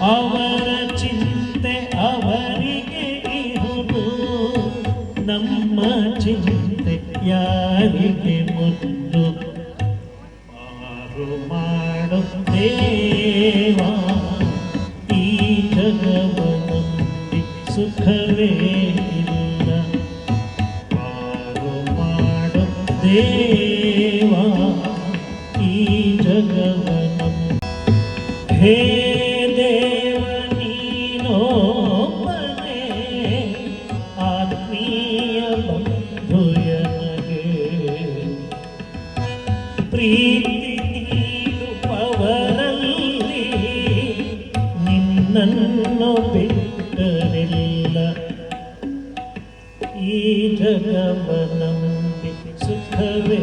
ಅವರ ಚಿಂತೆ ಅವರಿಗೆ ಇಹುದು, ನಮ್ಮ ಚಿಂತೆ ಯಾರಿಗೆ ಮುದ್ದು. ಪಾರು ಮಾಡು ದೇವಾ ಈ ಜಗವನಲ್ಲಿ ಸುಖವೇ ಇಲ್ಲ. ಪಾರು ಮಾಡು ದೇವಾ ಈ ಜಗವನಂ. ಹೇ ದೇವ ನೀನೊಬ್ಬನೇ ಆತ್ಮೀಯ ಬಂಧುಯನಗೆ, ಪ್ರೀತಿ ನೀಡುವವರಲ್ಲಿ ನಿನ್ನನ್ನು ಬಿಟ್ಟರಿಲ್ಲ. ಈ ಜಗವನಂಬಿ ಸುಖವೇ